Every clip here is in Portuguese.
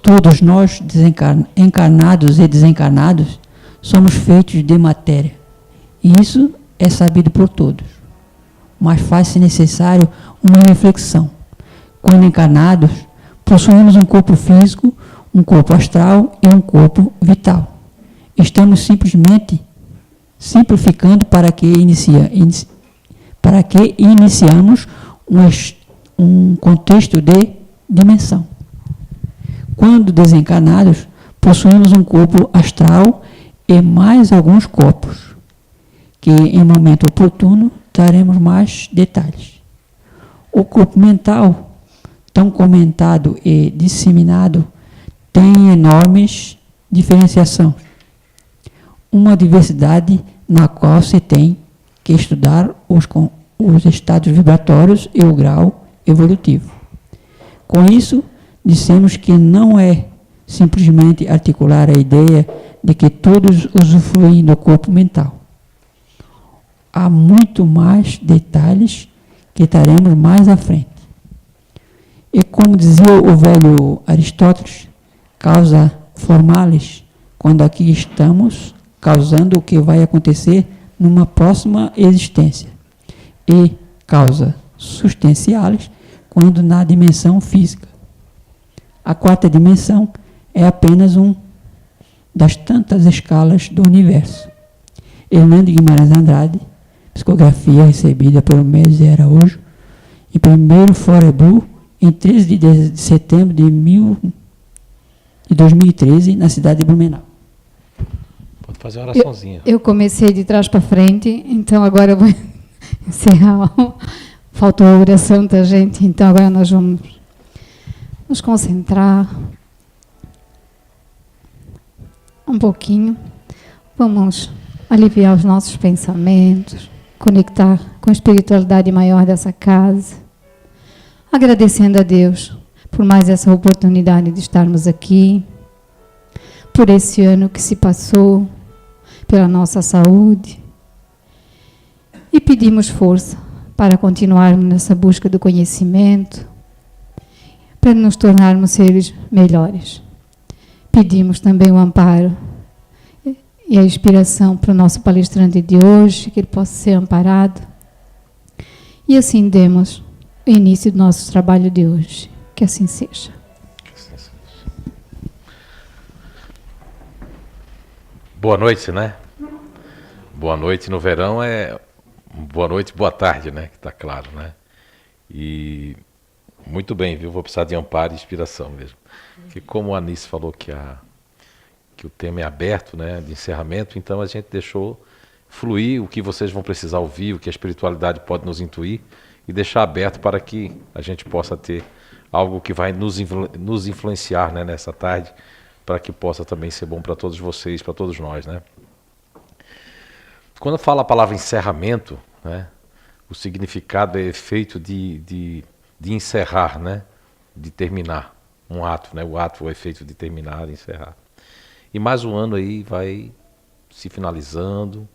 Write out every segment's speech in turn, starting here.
Todos nós encarnados e desencarnados, somos feitos de matéria. E isso é sabido por todos. Mas faz-se necessário uma reflexão. Quando encarnados, possuímos um corpo físico, um corpo astral e um corpo vital. Estamos simplesmente simplificando para que iniciamos um contexto de dimensão. Quando desencarnados, possuímos um corpo astral e mais alguns corpos, que em momento oportuno daremos mais detalhes. O corpo mental, tão comentado e disseminado, tem enormes diferenciações. Uma diversidade na qual se tem que estudar os estados vibratórios e o grau evolutivo. Com isso, dissemos que não é simplesmente articular a ideia de que todos usufruem do corpo mental. Há muito mais detalhes que estaremos mais à frente. E como dizia o velho Aristóteles, causa formalis, quando aqui estamos causando o que vai acontecer numa próxima existência. E causa substancialis, quando na dimensão física. A quarta dimensão é apenas das tantas escalas do universo. Hernando Guimarães Andrade, psicografia recebida pelo Médio Araújo, em 1º Forebu, em 13 de setembro de 2013, na cidade de Blumenau. Pode fazer uma oraçãozinha. Eu comecei de trás para frente, então agora eu vou encerrar. Faltou a oração da gente, então agora nós vamos nos concentrar um pouquinho. Vamos aliviar os nossos pensamentos, conectar com a espiritualidade maior dessa casa, agradecendo a Deus por mais essa oportunidade de estarmos aqui, por esse ano que se passou, pela nossa saúde, e pedimos força para continuarmos nessa busca do conhecimento, para nos tornarmos seres melhores. Pedimos também o amparo e a inspiração para o nosso palestrante de hoje, que ele possa ser amparado. E assim demos o início do nosso trabalho de hoje. Que assim seja. Boa noite, né? Boa noite no verão é boa noite, boa tarde, né? Que tá claro, né? E muito bem, viu? Vou precisar de amparo e inspiração mesmo. Porque como a Anice falou que o tema é aberto, né? De encerramento, então a gente deixou fluir o que vocês vão precisar ouvir, o que a espiritualidade pode nos intuir e deixar aberto para que a gente possa ter algo que vai nos influenciar, né? Nessa tarde, para que possa também ser bom para todos vocês, para todos nós, né? Quando fala a palavra encerramento, né, o significado é efeito de encerrar, né, de terminar um ato, né, o ato, o efeito de terminar, de encerrar. E mais um ano aí vai se finalizando,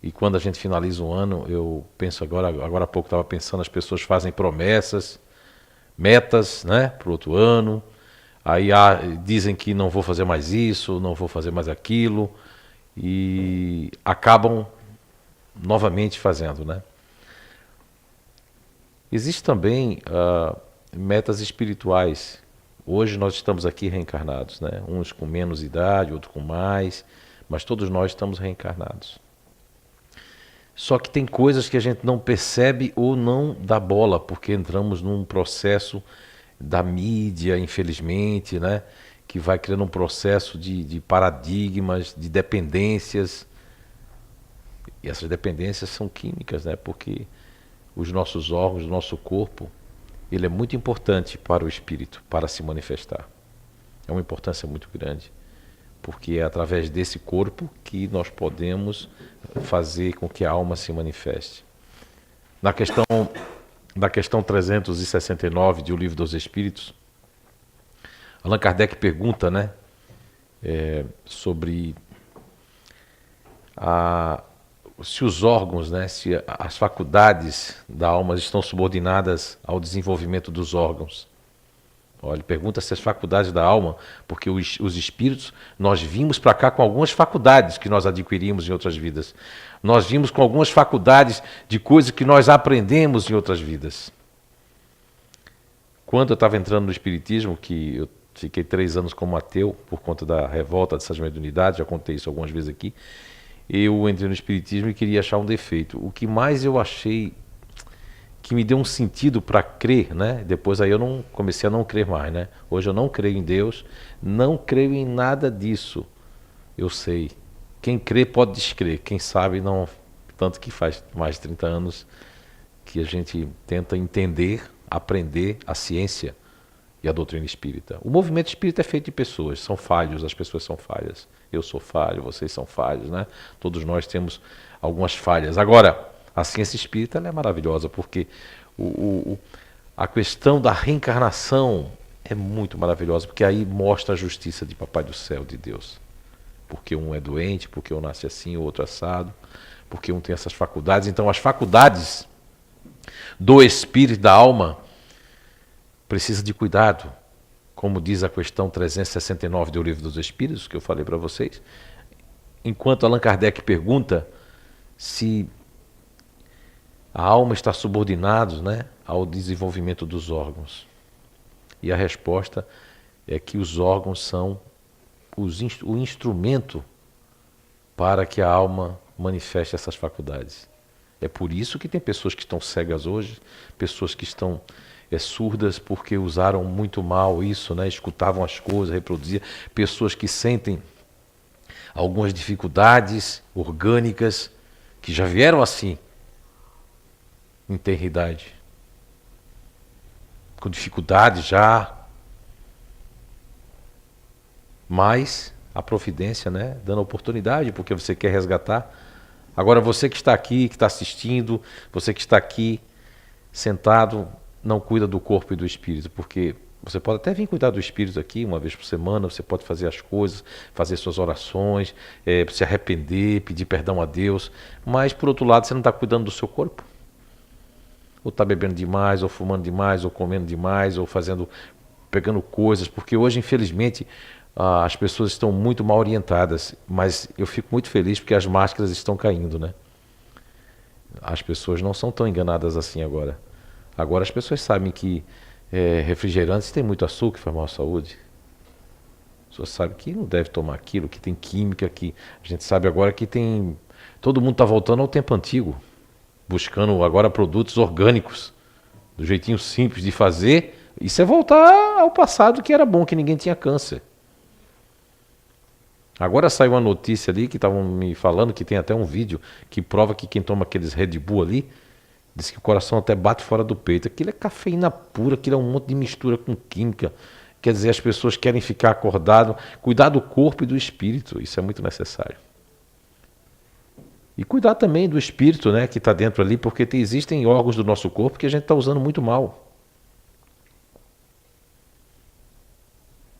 e quando a gente finaliza um ano, eu penso agora há pouco estava pensando, as pessoas fazem promessas, metas, né, para o outro ano, aí dizem que não vou fazer mais isso, não vou fazer mais aquilo, e acabam novamente fazendo, né? Existem também metas espirituais. Hoje nós estamos aqui reencarnados, né? Uns com menos idade, outros com mais, mas todos nós estamos reencarnados. Só que tem coisas que a gente não percebe ou não dá bola, porque entramos num processo da mídia, infelizmente, né? Que vai criando um processo de paradigmas, de dependências. E essas dependências são químicas, né? Porque os nossos órgãos, o nosso corpo, ele é muito importante para o espírito, para se manifestar. É uma importância muito grande, porque é através desse corpo que nós podemos fazer com que a alma se manifeste. Na questão 369 de O Livro dos Espíritos, Allan Kardec pergunta, né, sobre se os órgãos, né, se as faculdades da alma estão subordinadas ao desenvolvimento dos órgãos. Olha, pergunta se as faculdades da alma, porque os espíritos, nós vimos para cá com algumas faculdades que nós adquirimos em outras vidas. Nós vimos com algumas faculdades de coisas que nós aprendemos em outras vidas. Quando eu estava entrando no Espiritismo, que eu fiquei 3 anos como ateu, por conta da revolta de Sargento de Unidade, já contei isso algumas vezes aqui, eu entrei no Espiritismo e queria achar um defeito. O que mais eu achei que me deu um sentido para crer, né? Depois aí eu comecei a não crer mais, né? Hoje eu não creio em Deus, não creio em nada disso. Eu sei. Quem crê pode descrer, quem sabe não. Tanto que faz mais de 30 anos que a gente tenta entender, aprender a ciência e a doutrina espírita. O movimento espírita é feito de pessoas, são falhos, as pessoas são falhas. Eu sou falho, vocês são falhos, né? Todos nós temos algumas falhas. Agora, a ciência espírita ela é maravilhosa, porque a questão da reencarnação é muito maravilhosa, porque aí mostra a justiça de Papai do Céu, de Deus. Porque um é doente, porque um nasce assim, o outro assado, porque um tem essas faculdades. Então as faculdades do espírito e da alma precisam de cuidado. Como diz a questão 369 do Livro dos Espíritos, que eu falei para vocês. Enquanto Allan Kardec pergunta se a alma está subordinada, né, ao desenvolvimento dos órgãos. E a resposta é que os órgãos são o instrumento para que a alma manifeste essas faculdades. É por isso que tem pessoas que estão cegas hoje, pessoas que estão surdas porque usaram muito mal isso, né, escutavam as coisas, reproduziam. Pessoas que sentem algumas dificuldades orgânicas, que já vieram assim, em tenridade, com dificuldade já, mas a providência, né, dando oportunidade, porque você quer resgatar. Agora você que está aqui, que está assistindo, você que está aqui sentado, não cuida do corpo e do espírito, porque você pode até vir cuidar do espírito aqui uma vez por semana, você pode fazer as coisas, fazer suas orações, se arrepender, pedir perdão a Deus, mas por outro lado você não está cuidando do seu corpo. Ou está bebendo demais, ou fumando demais, ou comendo demais, ou pegando coisas, porque hoje, infelizmente, as pessoas estão muito mal orientadas, mas eu fico muito feliz porque as máscaras estão caindo, né? As pessoas não são tão enganadas assim agora. Agora as pessoas sabem que refrigerantes tem muito açúcar, faz mal à saúde. As pessoas sabem que não deve tomar aquilo, que tem química, que a gente sabe agora que tem... Todo mundo está voltando ao tempo antigo, buscando agora produtos orgânicos, do jeitinho simples de fazer. Isso é voltar ao passado que era bom, que ninguém tinha câncer. Agora saiu uma notícia ali que estavam me falando que tem até um vídeo que prova que quem toma aqueles Red Bull ali, diz que o coração até bate fora do peito. Aquilo é cafeína pura, aquilo é um monte de mistura com química. Quer dizer, as pessoas querem ficar acordado, cuidar do corpo e do espírito, isso é muito necessário. E cuidar também do espírito, né, que está dentro ali, porque existem órgãos do nosso corpo que a gente está usando muito mal.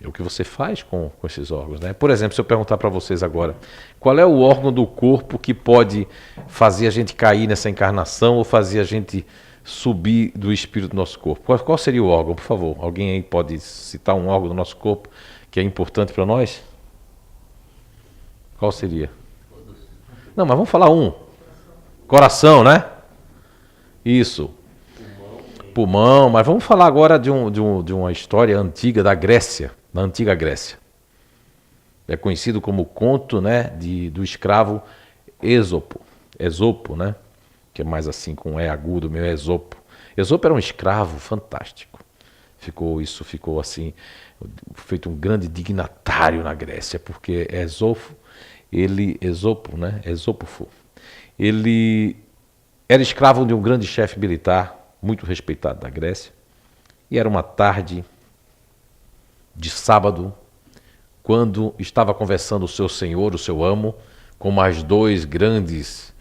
É o que você faz com esses órgãos, né? Por exemplo, se eu perguntar para vocês agora, qual é o órgão do corpo que pode fazer a gente cair nessa encarnação ou fazer a gente subir do espírito do nosso corpo? Qual seria o órgão, por favor? Alguém aí pode citar um órgão do nosso corpo que é importante para nós? Qual seria? Não, mas vamos falar um. Coração, né? Isso. Pulmão, mas vamos falar agora de uma história antiga da Grécia, da antiga Grécia. É conhecido como o conto, né, do escravo Esopo, né? Que é mais assim com E agudo, meu Esopo. Esopo era um escravo fantástico. Ficou assim, feito um grande dignatário na Grécia, porque Esopo, ele era escravo de um grande chefe militar, muito respeitado da Grécia, e era uma tarde de sábado, quando estava conversando o seu senhor, o seu amo, com mais 2 grandes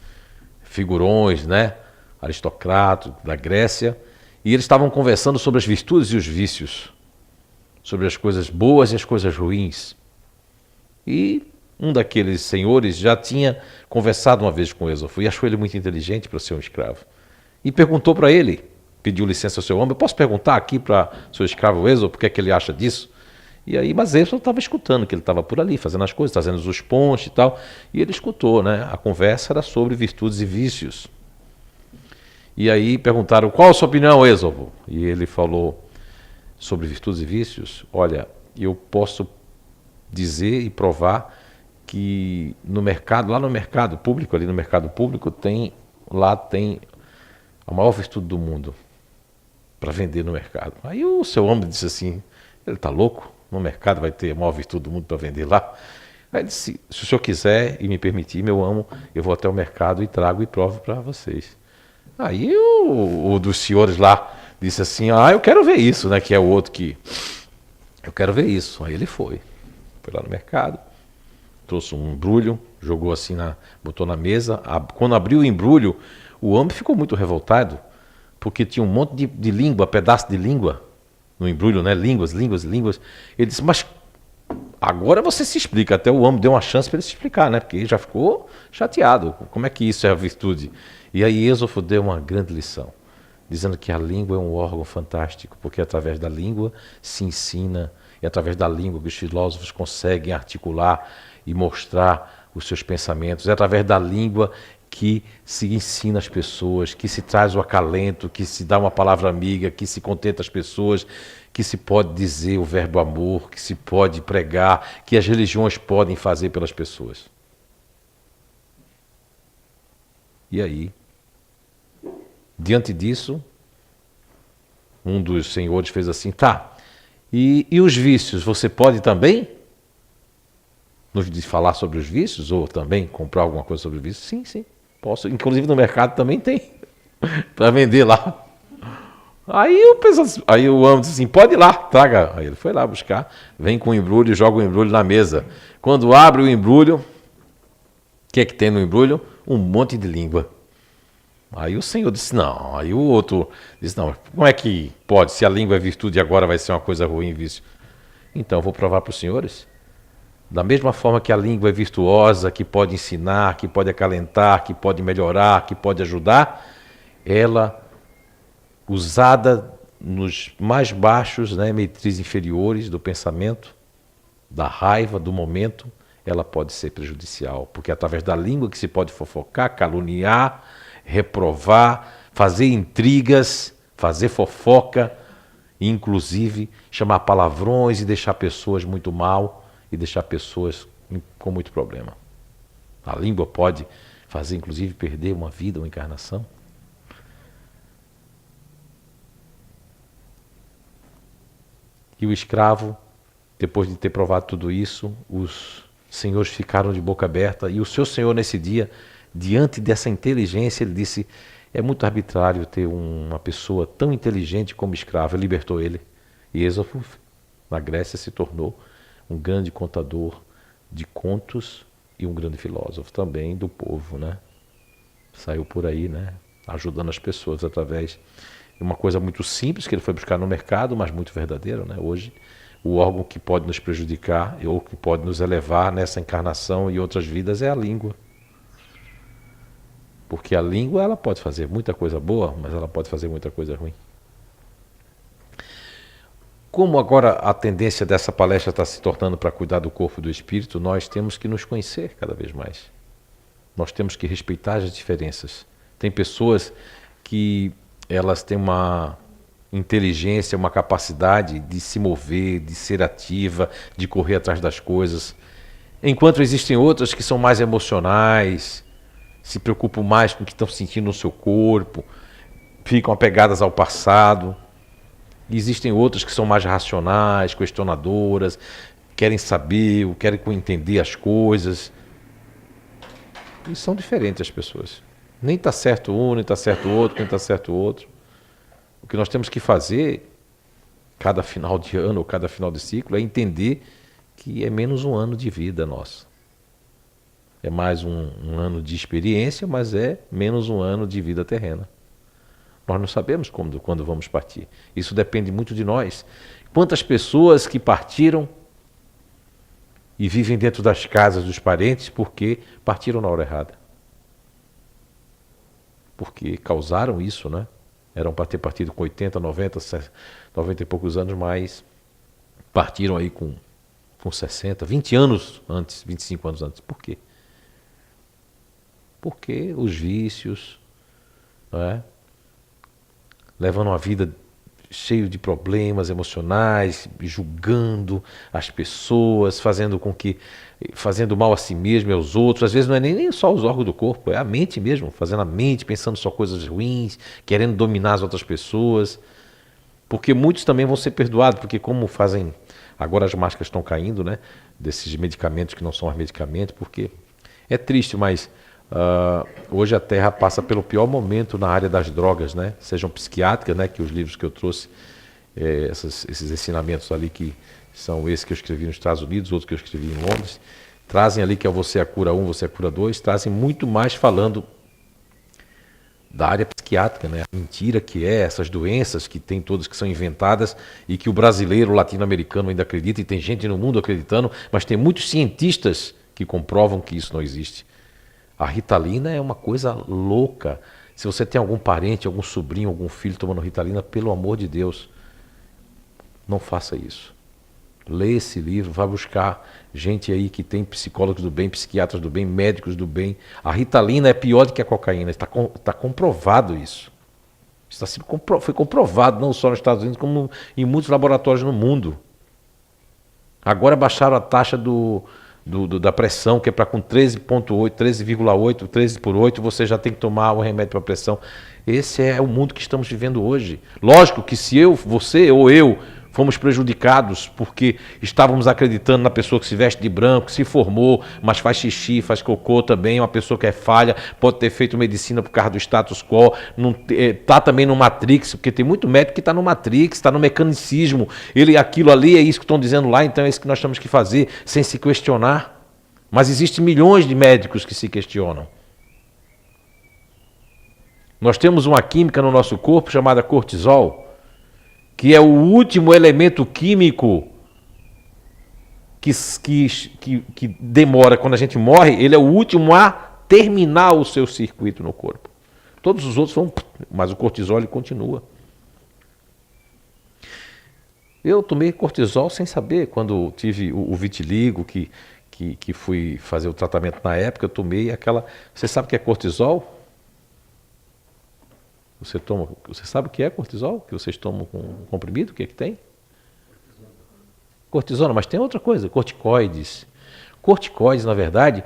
figurões, né, aristocratas da Grécia, e eles estavam conversando sobre as virtudes e os vícios, sobre as coisas boas e as coisas ruins. E um daqueles senhores já tinha conversado uma vez com Esopo e achou ele muito inteligente para ser um escravo. E perguntou para ele: pediu licença ao seu homem, eu posso perguntar aqui para seu escravo Êxodo o que é que ele acha disso? E aí, mas Êxodo estava escutando, que ele estava por ali, fazendo as coisas, trazendo os ponches e tal, e ele escutou, né? A conversa era sobre virtudes e vícios. E aí perguntaram, qual a sua opinião, Êxodo? E ele falou sobre virtudes e vícios, olha, eu posso dizer e provar que no mercado, lá no mercado público, ali no mercado público, tem a maior virtude do mundo para vender no mercado. Aí o seu homem disse assim, ele está louco? No mercado vai ter a maior virtude do mundo para vender lá? Aí ele disse, se o senhor quiser e me permitir, meu amo, eu vou até o mercado e trago e provo para vocês. Aí o dos senhores lá disse assim, eu quero ver isso, né? Que é o outro que, eu quero ver isso. Aí ele foi lá no mercado, trouxe um embrulho, jogou assim, botou na mesa. Quando abriu o embrulho, o homem ficou muito revoltado, porque tinha um monte de língua, pedaço de língua no embrulho, né? Línguas. Ele disse, mas agora você se explica. Até o homem deu uma chance para ele se explicar, né? Porque ele já ficou chateado. Como é que isso é a virtude? E aí Êxodo deu uma grande lição, dizendo que a língua é um órgão fantástico, porque através da língua se ensina, e através da língua que os filósofos conseguem articular e mostrar os seus pensamentos. É através da língua que se ensina as pessoas, que se traz o acalento, que se dá uma palavra amiga, que se contenta as pessoas, que se pode dizer o verbo amor, que se pode pregar, que as religiões podem fazer pelas pessoas. E aí, diante disso, um dos senhores fez assim, tá, e os vícios, você pode também nos falar sobre os vícios, ou também comprar alguma coisa sobre os vícios? Sim, posso. Inclusive no mercado também tem, para vender lá. Aí o homem disse assim, pode ir lá, traga. Aí ele foi lá buscar, vem com o embrulho, joga o embrulho na mesa. Quando abre o embrulho, o que é que tem no embrulho? Um monte de língua. Aí o senhor disse, não. Aí o outro disse, não, como é que pode? Se a língua é virtude, agora vai ser uma coisa ruim, vício. Então, eu vou provar para os senhores. Da mesma forma que a língua é virtuosa, que pode ensinar, que pode acalentar, que pode melhorar, que pode ajudar, ela, usada nos mais baixos, né, metrizes inferiores do pensamento, da raiva, do momento, ela pode ser prejudicial. Porque é através da língua que se pode fofocar, caluniar, reprovar, fazer intrigas, fazer fofoca, e inclusive chamar palavrões e deixar pessoas muito mal e deixar pessoas com muito problema. A língua pode fazer inclusive perder uma vida, uma encarnação. E o escravo, depois de ter provado tudo isso, os senhores ficaram de boca aberta e o seu senhor nesse dia, diante dessa inteligência, ele disse, é muito arbitrário ter uma pessoa tão inteligente como escravo. Ele libertou ele. E Êxodo, na Grécia, se tornou um grande contador de contos e um grande filósofo também do povo, né? Saiu por aí, né? Ajudando as pessoas através de uma coisa muito simples que ele foi buscar no mercado, mas muito verdadeira, né? Hoje, o órgão que pode nos prejudicar ou que pode nos elevar nessa encarnação e outras vidas é a língua. Porque a língua ela pode fazer muita coisa boa, mas ela pode fazer muita coisa ruim. Como agora a tendência dessa palestra está se tornando para cuidar do corpo e do espírito, nós temos que nos conhecer cada vez mais. Nós temos que respeitar as diferenças. Tem pessoas que elas têm uma inteligência, uma capacidade de se mover, de ser ativa, de correr atrás das coisas. Enquanto existem outras que são mais emocionais, se preocupam mais com o que estão sentindo no seu corpo, ficam apegadas ao passado. E existem outras que são mais racionais, questionadoras, querem saber, querem entender as coisas. E são diferentes as pessoas. Nem está certo um, nem está certo o outro, nem está certo o outro. O que nós temos que fazer, cada final de ano ou cada final de ciclo, é entender que é menos um ano de vida nossa. É mais um ano de experiência, mas é menos um ano de vida terrena. Nós não sabemos quando vamos partir. Isso depende muito de nós. Quantas pessoas que partiram e vivem dentro das casas dos parentes porque partiram na hora errada. Porque causaram isso, né? Eram para ter partido com 80, 90, 90 e poucos anos, mas partiram aí com 60, 20 anos antes, 25 anos antes. Por quê? Porque os vícios, não é? Levando uma vida cheio de problemas emocionais, julgando as pessoas, fazendo mal a si mesmo e aos outros. Às vezes não é nem só os órgãos do corpo, é a mente mesmo, fazendo a mente, pensando só coisas ruins, querendo dominar as outras pessoas. Porque muitos também vão ser perdoados, porque como fazem, agora as máscaras estão caindo, né, desses medicamentos que não são mais medicamentos, porque é triste, mas hoje a Terra passa pelo pior momento na área das drogas, né? Sejam psiquiátricas, né? Que os livros que eu trouxe, esses ensinamentos ali que são esses que eu escrevi nos Estados Unidos, outros que eu escrevi em Londres, trazem ali que é o Você é a Cura 1, Você é a Cura 2, trazem muito mais falando da área psiquiátrica, né? A mentira que é, essas doenças que tem todas, que são inventadas e que o brasileiro, o latino-americano ainda acredita, e tem gente no mundo acreditando, mas tem muitos cientistas que comprovam que isso não existe. A Ritalina é uma coisa louca. Se você tem algum parente, algum sobrinho, algum filho tomando Ritalina, pelo amor de Deus, não faça isso. Lê esse livro, vá buscar gente aí que tem psicólogos do bem, psiquiatras do bem, médicos do bem. A Ritalina é pior do que a cocaína, está comprovado isso. Foi comprovado não só nos Estados Unidos, como em muitos laboratórios no mundo. Agora baixaram a taxa da pressão, que é para com 13,8, 13,8, 13 por 8, você já tem que tomar o remédio para pressão. Esse é o mundo que estamos vivendo hoje. Lógico que se você ou eu fomos prejudicados porque estávamos acreditando na pessoa que se veste de branco, se formou, mas faz xixi, faz cocô também, uma pessoa que é falha, pode ter feito medicina por causa do status quo, está também no Matrix, porque tem muito médico que está no Matrix, está no mecanicismo, aquilo ali é isso que estão dizendo lá, então é isso que nós temos que fazer, sem se questionar. Mas existem milhões de médicos que se questionam. Nós temos uma química no nosso corpo chamada cortisol, que é o último elemento químico que demora, quando a gente morre, ele é o último a terminar o seu circuito no corpo. Todos os outros vão, mas o cortisol ele continua. Eu tomei cortisol sem saber, quando tive o vitiligo, que fui fazer o tratamento na época, eu tomei aquela... Você sabe o que é cortisol? Você sabe o que é cortisol? Que vocês tomam com comprimido? O que é que tem? Cortisona, mas tem outra coisa, corticoides. Corticoides, na verdade,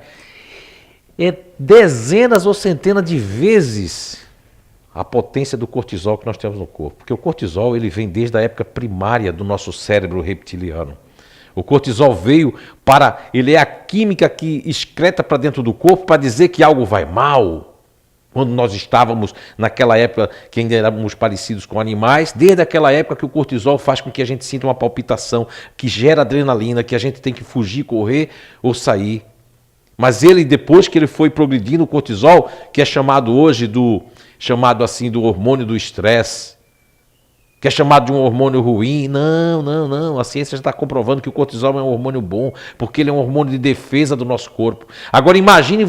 é dezenas ou centenas de vezes a potência do cortisol que nós temos no corpo. Porque o cortisol ele vem desde a época primária do nosso cérebro reptiliano. O cortisol ele é a química que excreta para dentro do corpo para dizer que algo vai mal. Quando nós estávamos naquela época que ainda éramos parecidos com animais, desde aquela época que o cortisol faz com que a gente sinta uma palpitação, que gera adrenalina, que a gente tem que fugir, correr ou sair. Mas depois que ele foi progredindo, o cortisol, que é chamado hoje do hormônio do estresse, que é chamado de um hormônio ruim. Não. A ciência já está comprovando que o cortisol é um hormônio bom, porque ele é um hormônio de defesa do nosso corpo. Agora imagine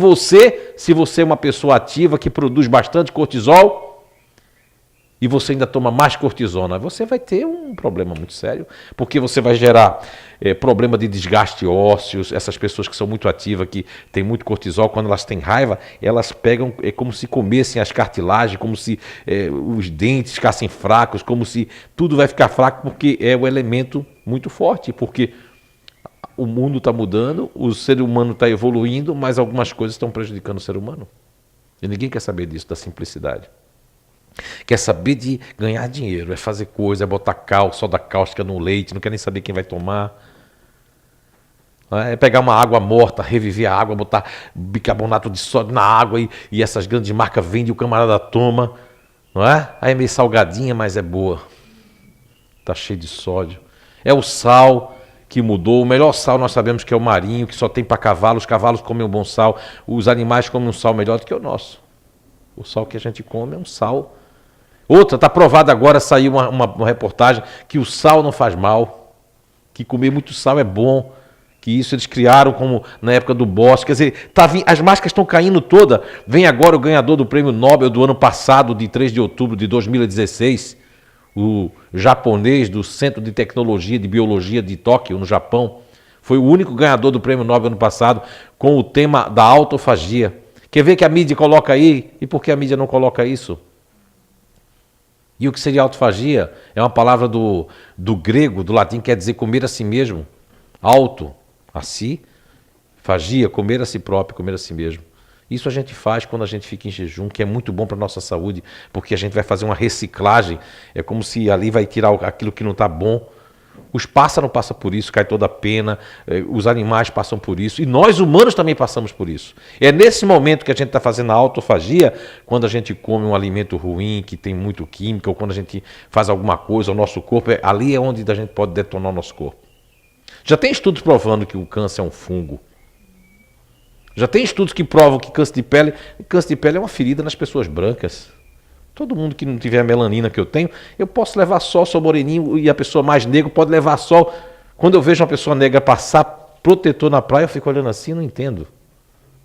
se você é uma pessoa ativa que produz bastante cortisol e você ainda toma mais cortisona, você vai ter um problema muito sério, porque você vai gerar problema de desgaste ósseo. Essas pessoas que são muito ativas, que têm muito cortisol, quando elas têm raiva, elas pegam, é como se comessem as cartilagens, como se os dentes ficassem fracos, como se tudo vai ficar fraco, porque é um elemento muito forte, porque o mundo está mudando, o ser humano está evoluindo, mas algumas coisas estão prejudicando o ser humano. E ninguém quer saber disso, da simplicidade. Quer saber de ganhar dinheiro, é fazer coisa, é botar soda cáustica no leite, não quer nem saber quem vai tomar. É pegar uma água morta, reviver a água, botar bicarbonato de sódio na água e essas grandes marcas vendem e o camarada toma. Não é? Aí é meio salgadinha, mas é boa. Está cheio de sódio. É o sal que mudou. O melhor sal nós sabemos que é o marinho, que só tem para cavalos. Os cavalos comem um bom sal. Os animais comem um sal melhor do que o nosso. O sal que a gente come é um sal. Outra, está provado agora, saiu uma reportagem que o sal não faz mal, que comer muito sal é bom. Que isso eles criaram como na época do Bosque. Quer dizer, as máscaras estão caindo toda. Vem agora o ganhador do prêmio Nobel do ano passado, de 3 de outubro de 2016, o japonês do Centro de Tecnologia de Biologia de Tóquio, no Japão. Foi o único ganhador do prêmio Nobel ano passado com o tema da autofagia. Quer ver que a mídia coloca aí? E por que a mídia não coloca isso? E o que seria autofagia? É uma palavra do grego, do latim, quer dizer comer a si mesmo. Auto, a si, fagia, comer a si próprio, comer a si mesmo. Isso a gente faz quando a gente fica em jejum, que é muito bom para a nossa saúde, porque a gente vai fazer uma reciclagem. É como se ali vai tirar aquilo que não está bom. Os pássaros passam por isso, cai toda a pena, os animais passam por isso, e nós humanos também passamos por isso. É nesse momento que a gente está fazendo a autofagia, quando a gente come um alimento ruim, que tem muito química, ou quando a gente faz alguma coisa ao nosso corpo, ali é onde a gente pode detonar o nosso corpo. Já tem estudos provando que o câncer é um fungo. Já tem estudos que provam que câncer de pele é uma ferida nas pessoas brancas. Todo mundo que não tiver a melanina que eu tenho, eu posso levar sol, sou moreninho, e a pessoa mais negra pode levar sol. Quando eu vejo uma pessoa negra passar protetor na praia, eu fico olhando assim e não entendo.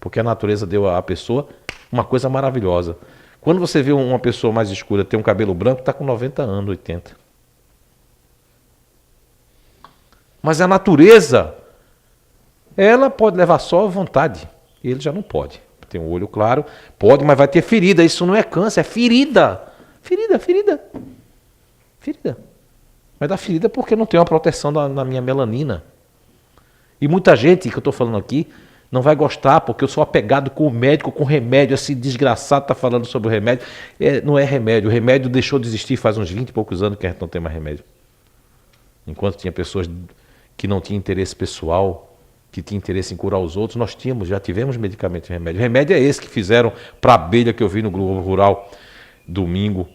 Porque a natureza deu à pessoa uma coisa maravilhosa. Quando você vê uma pessoa mais escura ter um cabelo branco, está com 90 anos, 80. Mas a natureza, ela pode levar sol à vontade. Ele já não pode. Tem um olho claro, pode, mas vai ter ferida. Isso não é câncer, é ferida. Ferida. Vai dar ferida porque não tem uma proteção na minha melanina. E muita gente que eu estou falando aqui não vai gostar, porque eu sou apegado com o médico, com o remédio. Esse desgraçado está falando sobre o remédio. Não é remédio. O remédio deixou de existir faz uns 20 e poucos anos que a gente não tem mais remédio. Enquanto tinha pessoas que não tinham interesse pessoal, que tinha interesse em curar os outros, nós já tivemos medicamento e remédio. O remédio é esse que fizeram para a abelha que eu vi no Globo Rural domingo,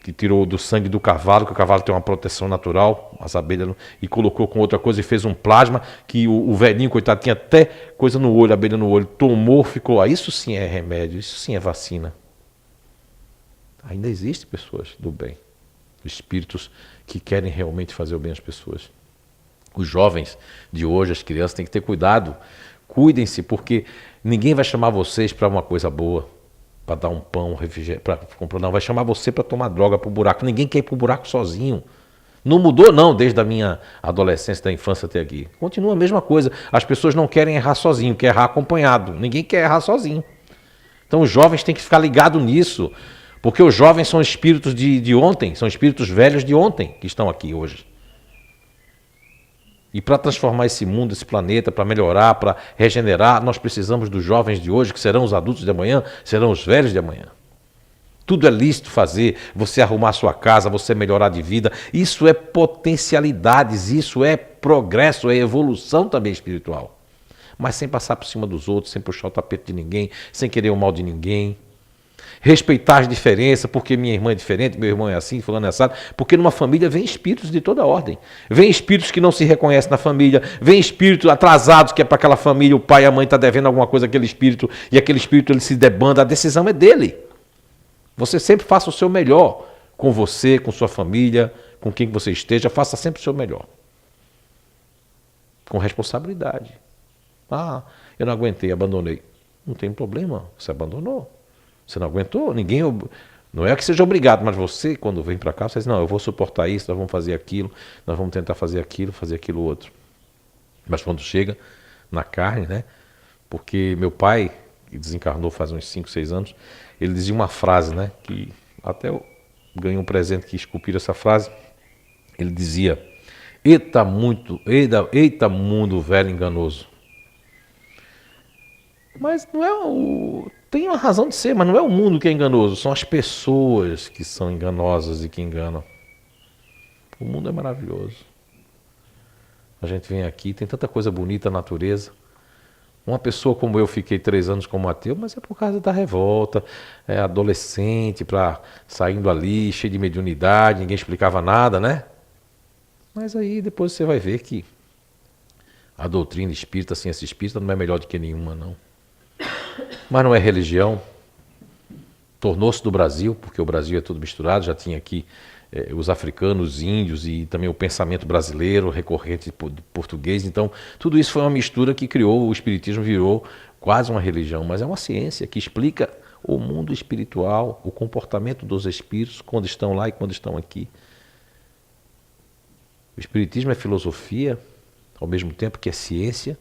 que tirou do sangue do cavalo, que o cavalo tem uma proteção natural, as abelhas, e colocou com outra coisa e fez um plasma, que o velhinho, coitado, tinha até coisa no olho, abelha no olho, tomou, ficou. Isso sim é remédio, isso sim é vacina. Ainda existem pessoas do bem, espíritos que querem realmente fazer o bem às pessoas. Os jovens de hoje, as crianças, têm que ter cuidado. Cuidem-se, porque ninguém vai chamar vocês para uma coisa boa, para dar um pão, refrigério, para comprar. Não, vai chamar você para tomar droga, para o buraco. Ninguém quer ir para o buraco sozinho. Não mudou, não, desde a minha adolescência, da infância até aqui. Continua a mesma coisa. As pessoas não querem errar sozinho, querem errar acompanhado. Ninguém quer errar sozinho. Então os jovens têm que ficar ligados nisso, porque os jovens são espíritos de ontem, são espíritos velhos de ontem que estão aqui hoje. E para transformar esse mundo, esse planeta, para melhorar, para regenerar, nós precisamos dos jovens de hoje, que serão os adultos de amanhã, serão os velhos de amanhã. Tudo é lícito fazer, você arrumar a sua casa, você melhorar de vida. Isso é potencialidades, isso é progresso, é evolução também espiritual. Mas sem passar por cima dos outros, sem puxar o tapete de ninguém, sem querer o mal de ninguém. Respeitar as diferenças, porque minha irmã é diferente, meu irmão é assim, fulano é assado, porque numa família vem espíritos de toda ordem. Vem espíritos que não se reconhecem na família, vem espíritos atrasados, que é para aquela família, o pai e a mãe está devendo alguma coisa àquele espírito, e aquele espírito ele se debanda, a decisão é dele. Você sempre faça o seu melhor com você, com sua família, com quem você esteja, faça sempre o seu melhor. Com responsabilidade. Ah, eu não aguentei, abandonei. Não tem problema, você abandonou. Você não aguentou? Ninguém. Não é que seja obrigado, mas você, quando vem para cá, você diz, não, eu vou suportar isso, nós vamos fazer aquilo, nós vamos tentar fazer aquilo outro. Mas quando chega na carne, né? Porque meu pai, que desencarnou faz uns 5, 6 anos, ele dizia uma frase, né? Que até eu ganhei um presente que esculpiram essa frase. Ele dizia, eita mundo velho enganoso. Mas não é tem uma razão de ser, mas não é o mundo que é enganoso, são as pessoas que são enganosas e que enganam. O mundo é maravilhoso. A gente vem aqui, tem tanta coisa bonita na natureza. Uma pessoa como eu, fiquei 3 anos como ateu, mas é por causa da revolta, adolescente, saindo ali, cheio de mediunidade, ninguém explicava nada, né? Mas aí depois você vai ver que a doutrina espírita, a ciência espírita, não é melhor do que nenhuma, não. Mas não é religião, tornou-se do Brasil, porque o Brasil é tudo misturado, já tinha aqui os africanos, os índios e também o pensamento brasileiro recorrente de português. Então, tudo isso foi uma mistura que criou, o espiritismo virou quase uma religião, mas é uma ciência que explica o mundo espiritual, o comportamento dos espíritos quando estão lá e quando estão aqui. O espiritismo é filosofia, ao mesmo tempo que é ciência,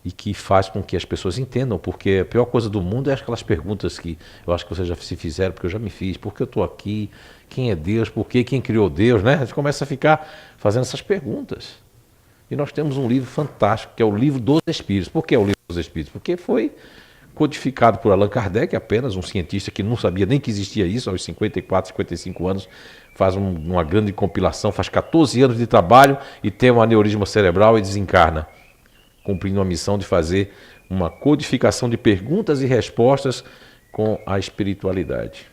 e que faz com que as pessoas entendam, porque a pior coisa do mundo é aquelas perguntas que eu acho que vocês já se fizeram, porque eu já me fiz: por que eu estou aqui? Quem é Deus? Por quê? Quem criou Deus? Né? A gente começa a ficar fazendo essas perguntas. E nós temos um livro fantástico, que é o Livro dos Espíritos. Por que é o Livro dos Espíritos? Porque foi codificado por Allan Kardec, apenas um cientista que não sabia nem que existia isso, aos 54, 55 anos, faz uma grande compilação, faz 14 anos de trabalho e tem um aneurisma cerebral e desencarna, cumprindo a missão de fazer uma codificação de perguntas e respostas com a espiritualidade.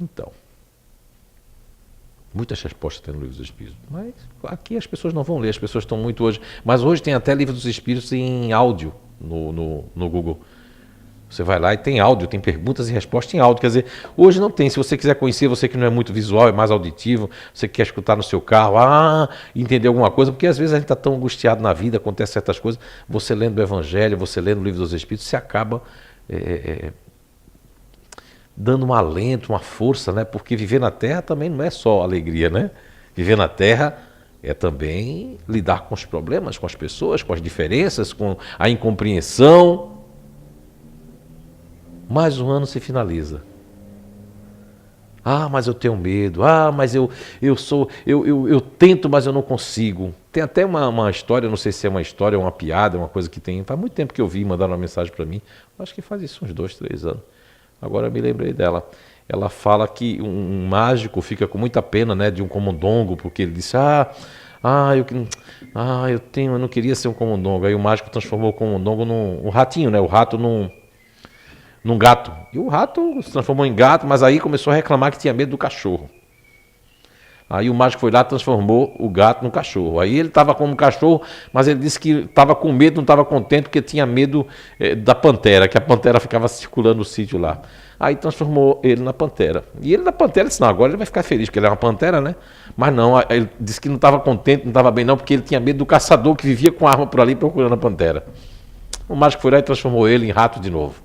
Então, muitas respostas tem no Livro dos Espíritos, mas aqui as pessoas não vão ler, as pessoas estão muito hoje. Mas hoje tem até Livro dos Espíritos em áudio no Google. Você vai lá e tem áudio, tem perguntas e respostas em áudio. Quer dizer, hoje não tem. Se você quiser conhecer, você que não é muito visual, é mais auditivo, você quer escutar no seu carro, entender alguma coisa, porque às vezes a gente está tão angustiado na vida, acontece certas coisas, você lendo o Evangelho, você lendo o Livro dos Espíritos, você acaba dando um alento, uma força, né? Porque viver na Terra também não é só alegria, né? Viver na Terra é também lidar com os problemas, com as pessoas, com as diferenças, com a incompreensão. Mais um ano se finaliza. Mas eu tenho medo. Mas eu tento, mas eu não consigo. Tem até uma história, não sei se é uma história ou uma piada, uma coisa que tem. Faz muito tempo que eu vi, mandaram uma mensagem para mim. Acho que faz isso uns 2, 3 anos. Agora eu me lembrei dela. Ela fala que um mágico fica com muita pena, né, de um camundongo, porque ele disse: eu não queria ser um camundongo. Aí o mágico transformou o camundongo num ratinho, né? O rato num gato. E o rato se transformou em gato, mas aí começou a reclamar que tinha medo do cachorro. Aí o mágico foi lá e transformou o gato no cachorro. Aí ele estava como cachorro, mas ele disse que estava com medo, não estava contente, porque tinha medo da pantera, que a pantera ficava circulando no sítio lá. Aí transformou ele na pantera. E ele na pantera disse: não, agora ele vai ficar feliz, porque ele é uma pantera, né? Mas não, ele disse que não estava contente, não estava bem não, porque ele tinha medo do caçador que vivia com a arma por ali procurando a pantera. O mágico foi lá e transformou ele em rato de novo.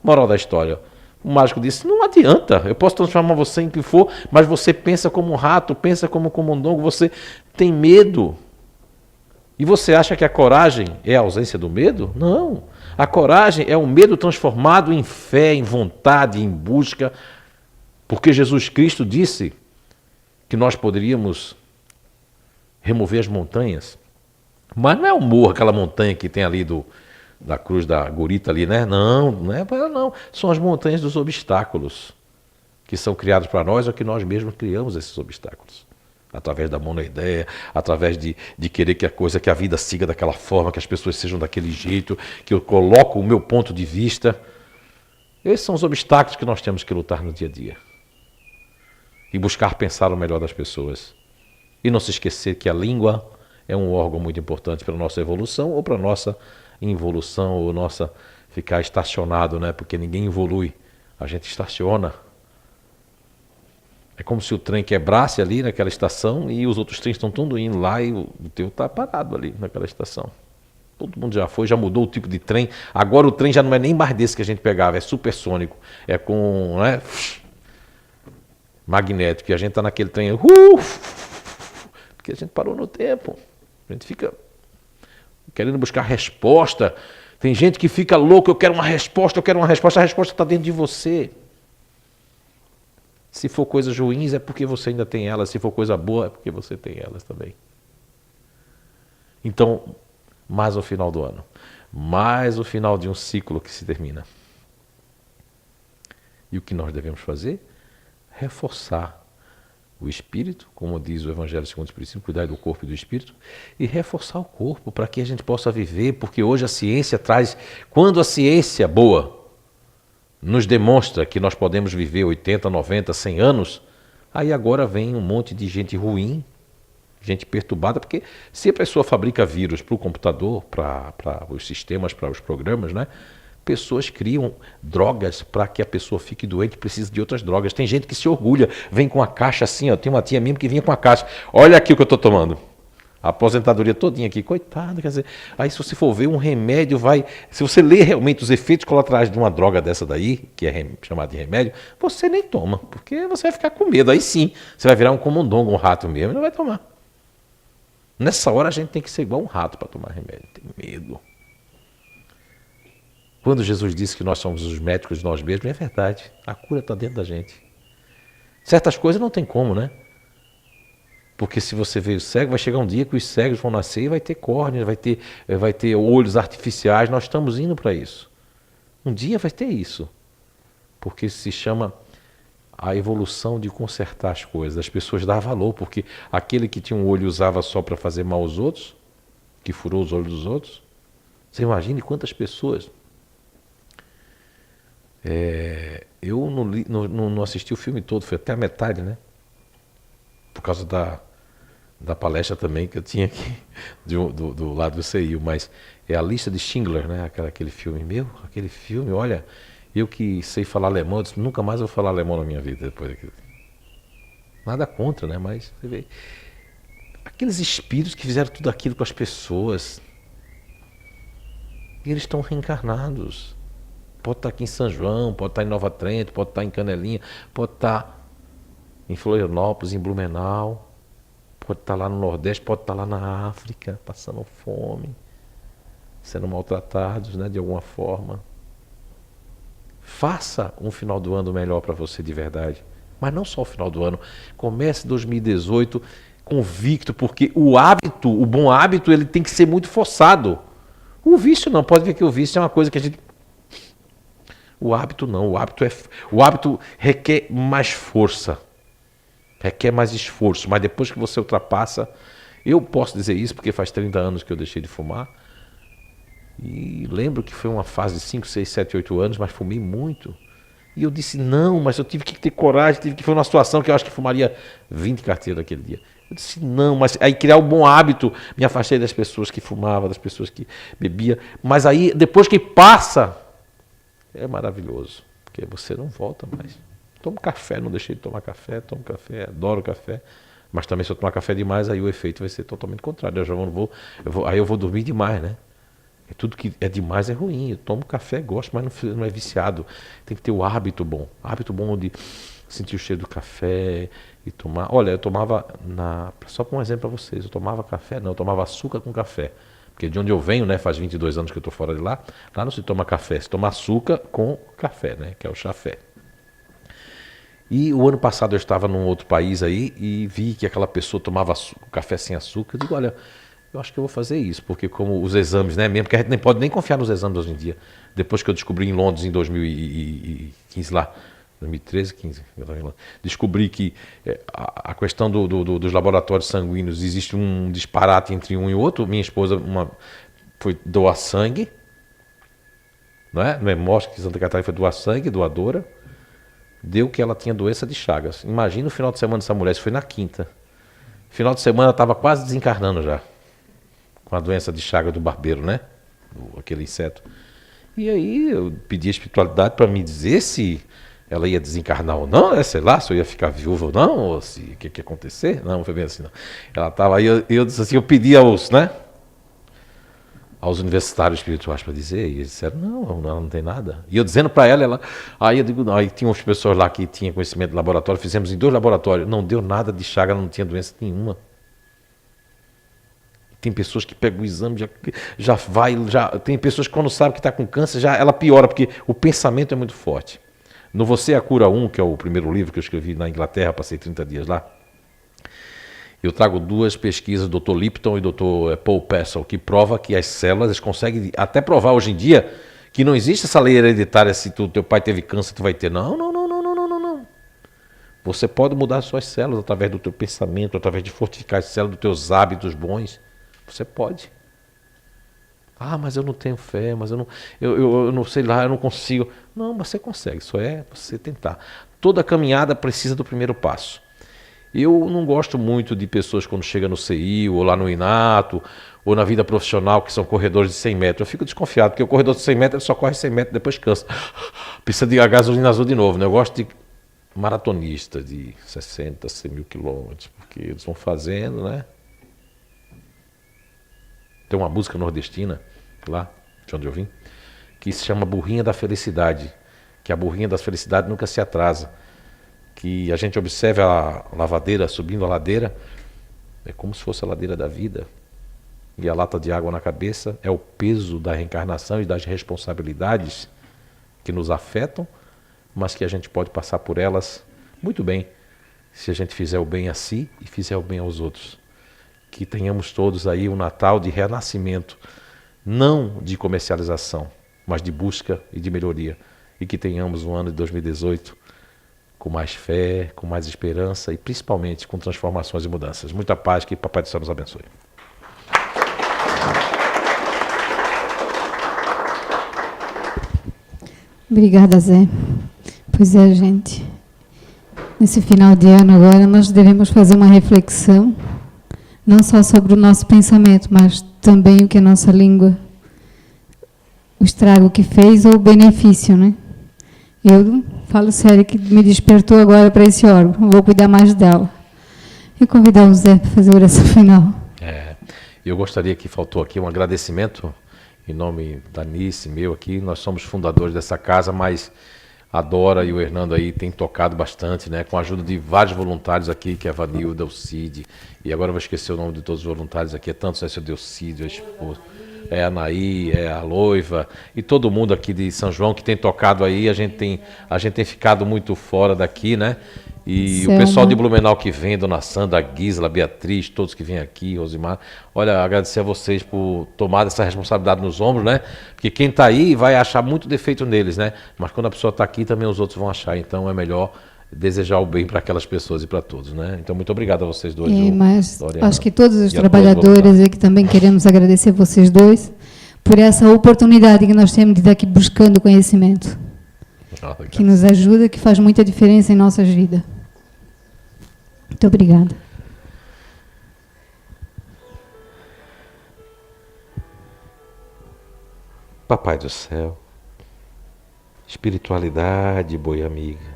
Moral da história: o mágico disse: não adianta, eu posso transformar você em que for, mas você pensa como um rato, pensa como um camundongo, você tem medo. E você acha que a coragem é a ausência do medo? Não. A coragem é o medo transformado em fé, em vontade, em busca. Porque Jesus Cristo disse que nós poderíamos remover as montanhas. Mas não é o morro, aquela montanha que tem ali da cruz da Gurita ali, né? Não é para ela não. São as montanhas dos obstáculos que são criados para nós, ou que nós mesmos criamos esses obstáculos. Através da monoideia, através de querer que a vida siga daquela forma, que as pessoas sejam daquele jeito, que eu coloco o meu ponto de vista. Esses são os obstáculos que nós temos que lutar no dia a dia. E buscar pensar o melhor das pessoas. E não se esquecer que a língua é um órgão muito importante para a nossa evolução ou para a nossa involução, ou nossa ficar estacionado, né? Porque ninguém evolui, a gente estaciona. É como se o trem quebrasse ali naquela estação e os outros trens estão todos indo lá e o teu está parado ali naquela estação. Todo mundo já foi, já mudou o tipo de trem. Agora o trem já não é nem mais desse que a gente pegava, é supersônico. É com magnético. E a gente está naquele trem, porque a gente parou no tempo. A gente fica querendo buscar resposta. Tem gente que fica louco: eu quero uma resposta, a resposta está dentro de você. Se for coisas ruins é porque você ainda tem elas, se for coisa boa é porque você tem elas também. Então, mais o final do ano, mais o final de um ciclo que se termina. E o que nós devemos fazer? Reforçar o espírito, como diz o Evangelho segundo o Espiritismo, cuidar do corpo e do espírito, e reforçar o corpo para que a gente possa viver, porque hoje a ciência traz, quando a ciência boa nos demonstra que nós podemos viver 80, 90, 100 anos, aí agora vem um monte de gente ruim, gente perturbada, porque se a pessoa fabrica vírus para o computador, para os sistemas, para os programas, né? Pessoas criam drogas para que a pessoa fique doente, precisa de outras drogas. Tem gente que se orgulha, vem com a caixa assim, ó. Tem uma tia minha que vinha com a caixa. Olha aqui o que eu estou tomando. A aposentadoria todinha aqui, coitado, quer dizer, aí se você for ver um remédio, se você ler realmente os efeitos colaterais de uma droga dessa daí, que é chamada de remédio, você nem toma, porque você vai ficar com medo, aí sim, você vai virar um camundongo, um rato mesmo, e não vai tomar. Nessa hora a gente tem que ser igual um rato para tomar remédio, tem medo. Quando Jesus disse que nós somos os médicos de nós mesmos, é verdade, a cura está dentro da gente. Certas coisas não tem como, né? Porque se você veio cego, vai chegar um dia que os cegos vão nascer e vai ter córneas, vai ter olhos artificiais. Nós estamos indo para isso. Um dia vai ter isso. Porque se chama a evolução de consertar as coisas. As pessoas dão valor, porque aquele que tinha um olho usava só para fazer mal aos outros, que furou os olhos dos outros. Você imagine quantas pessoas... Eu não assisti o filme todo, foi até a metade, né? Por causa da palestra também que eu tinha aqui do lado do CIU, mas é a lista de Schindler, né? Aquele filme, aquele filme, olha, eu que sei falar alemão, eu disse, nunca mais vou falar alemão na minha vida depois daquilo. Nada contra, né? Mas você vê, aqueles espíritos que fizeram tudo aquilo com as pessoas, e eles estão reencarnados. Pode estar aqui em São João, pode estar em Nova Trento, pode estar em Canelinha, pode estar em Florianópolis, em Blumenau, pode estar lá no Nordeste, pode estar lá na África, passando fome, sendo maltratados, né, de alguma forma. Faça um final do ano melhor para você de verdade. Mas não só o final do ano. Comece 2018 convicto, porque o bom hábito, ele tem que ser muito forçado. O vício não, pode ver que o vício é uma coisa que a gente... O hábito não, o hábito requer mais força. Requer mais esforço, mas depois que você ultrapassa, eu posso dizer isso porque faz 30 anos que eu deixei de fumar, e lembro que foi uma fase de 5, 6, 7, 8 anos, mas fumei muito, e eu disse não, mas eu tive que ter coragem, foi uma situação que eu acho que fumaria 20 carteiras naquele dia, eu disse não, mas aí criar um bom hábito, me afastei das pessoas que fumavam, das pessoas que bebiam, mas aí depois que passa, é maravilhoso, porque você não volta mais. Tomo café, não deixei de tomar café, tomo café, adoro café, mas também se eu tomar café demais, aí o efeito vai ser totalmente contrário. Aí eu vou dormir demais, né? Tudo que é demais é ruim. Eu tomo café, gosto, mas não é viciado. Tem que ter o hábito bom de sentir o cheiro do café e tomar. Olha, eu tomava, só para um exemplo para vocês, eu tomava café, não, eu tomava açúcar com café. Porque de onde eu venho, né, faz 22 anos que eu estou fora de lá não se toma café, se toma açúcar com café, né, que é o chafé. E o ano passado eu estava num outro país aí e vi que aquela pessoa tomava café sem açúcar. Eu digo, olha, eu acho que eu vou fazer isso, porque como os exames, né, mesmo porque a gente nem pode nem confiar nos exames hoje em dia. Depois que eu descobri em Londres em 2015 lá, 2013, 15, descobri que a questão dos laboratórios sanguíneos, existe um disparate entre um e outro. Minha esposa foi doar sangue, não é? Mostra que Santa Catarina foi doar sangue, doadora. Deu que ela tinha doença de Chagas. Imagina o final de semana dessa mulher, isso foi na quinta. Final de semana ela estava quase desencarnando já, com a doença de Chagas do barbeiro, né? Aquele inseto. E aí eu pedi a espiritualidade para me dizer se ela ia desencarnar ou não, sei lá, se eu ia ficar viúva ou não, ou se o que ia acontecer. Não foi bem assim, não. Ela estava aí, eu disse assim, eu pedi aos universitários espirituais para dizer, e eles disseram, não, ela não tem nada. E eu dizendo para ela, aí eu digo, não, aí tinha umas pessoas lá que tinham conhecimento de laboratório, fizemos em 2 laboratórios, não deu nada de Chagas, não tinha doença nenhuma. Tem pessoas que pegam o exame, tem pessoas que quando sabem que está com câncer, ela piora, porque o pensamento é muito forte. No Você é a Cura 1, que é o primeiro livro que eu escrevi na Inglaterra, passei 30 dias lá, eu trago 2 pesquisas, Dr. Lipton e Dr. Paul Pessel, que prova que as células, eles conseguem até provar hoje em dia que não existe essa lei hereditária, se teu pai teve câncer, tu vai ter. Não. Você pode mudar as suas células através do teu pensamento, através de fortificar as células dos teus hábitos bons. Você pode. Ah, mas eu não tenho fé, mas eu não sei lá, eu não consigo. Não, mas você consegue, só é você tentar. Toda caminhada precisa do primeiro passo. Eu não gosto muito de pessoas quando chegam no CI, ou lá no Inato, ou na vida profissional, que são corredores de 100 metros. Eu fico desconfiado, porque o corredor de 100 metros ele só corre 100 metros, depois cansa. Precisa de gasolina azul de novo, né? Eu gosto de maratonista de 60, 100 mil quilômetros, porque eles vão fazendo, né? Tem uma música nordestina, lá, de onde eu vim, que se chama Burrinha da Felicidade, que a burrinha da felicidade nunca se atrasa. Que a gente observe a lavadeira subindo a ladeira, é como se fosse a ladeira da vida, e a lata de água na cabeça é o peso da reencarnação e das responsabilidades que nos afetam, mas que a gente pode passar por elas muito bem, se a gente fizer o bem a si e fizer o bem aos outros. Que tenhamos todos aí um Natal de renascimento, não de comercialização, mas de busca e de melhoria. E que tenhamos um ano de 2018 com mais fé, com mais esperança e principalmente com transformações e mudanças. Muita paz, que Papai do Céu nos abençoe. Obrigada, Zé. Pois é, gente. Nesse final de ano agora, nós devemos fazer uma reflexão, não só sobre o nosso pensamento, mas também o que a nossa língua, o estrago que fez ou o benefício, né? Eu falo sério que me despertou agora para esse órgão, vou cuidar mais dela. E convidar o Zé para fazer a oração final. Eu gostaria que faltou aqui um agradecimento em nome da Nice, meu aqui. Nós somos fundadores dessa casa, mas a Dora e o Hernando aí têm tocado bastante, né? Com a ajuda de vários voluntários aqui, que é a Vanilda, o Cid, e agora eu vou esquecer o nome de todos os voluntários aqui, é tantos, né? Seu Delcídio, a esposa, é a Anaí, é a Loiva, e todo mundo aqui de São João que tem tocado aí. A gente tem ficado muito fora daqui, né? E Selma. O pessoal de Blumenau que vem, Dona Sandra, a Gisela, a Beatriz, todos que vêm aqui, Rosimar. Olha, agradecer a vocês por tomar essa responsabilidade nos ombros, né? Porque quem está aí vai achar muito defeito neles, né? Mas quando a pessoa está aqui, também os outros vão achar. Então é melhor desejar o bem para aquelas pessoas e para todos, né? Então muito obrigado a vocês dois. Mas Doriana, acho que todos os e a trabalhadores e que também queremos agradecer vocês dois por essa oportunidade que nós temos de estar aqui buscando conhecimento, que nos ajuda, que faz muita diferença em nossas vidas. Muito obrigada. Papai do Céu, espiritualidade, boi amiga,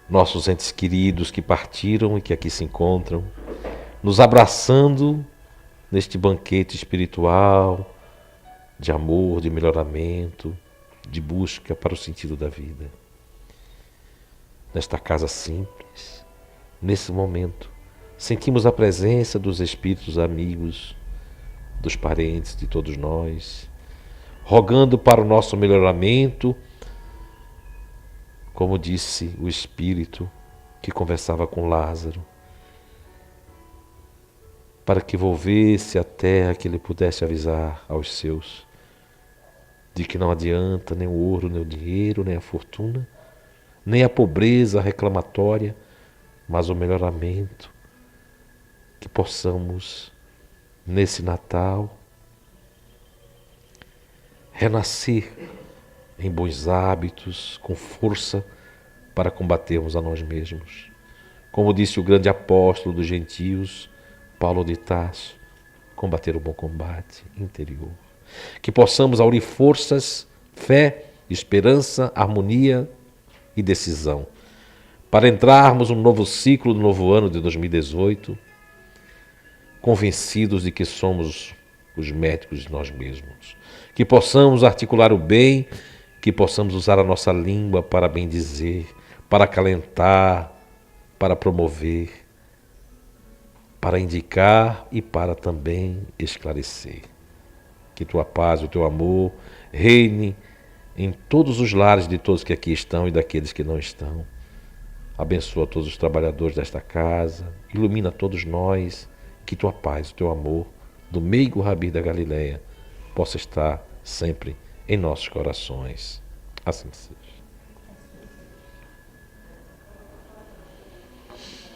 nossos entes queridos que partiram e que aqui se encontram, nos abraçando neste banquete espiritual de amor, de melhoramento, de busca para o sentido da vida. Nesta casa simples, nesse momento, sentimos a presença dos espíritos amigos, dos parentes de todos nós, rogando para o nosso melhoramento, como disse o espírito que conversava com Lázaro, para que volvesse à terra, que ele pudesse avisar aos seus de que não adianta nem o ouro, nem o dinheiro, nem a fortuna, nem a pobreza reclamatória, mas o melhoramento, que possamos, nesse Natal, renascer em bons hábitos, com força para combatermos a nós mesmos. Como disse o grande apóstolo dos gentios, Paulo de Tarso, combater o bom combate interior. Que possamos aurir forças, fé, esperança, harmonia e decisão, para entrarmos no novo ciclo do novo ano de 2018, convencidos de que somos os médicos de nós mesmos. Que possamos articular o bem, que possamos usar a nossa língua para bendizer, para acalentar, para promover, para indicar e para também esclarecer. Que tua paz, o teu amor reine em todos os lares de todos que aqui estão e daqueles que não estão. Abençoa todos os trabalhadores desta casa, ilumina todos nós, que tua paz, o teu amor, do meigo Rabi da Galileia, possa estar sempre em nossos corações. Assim seja.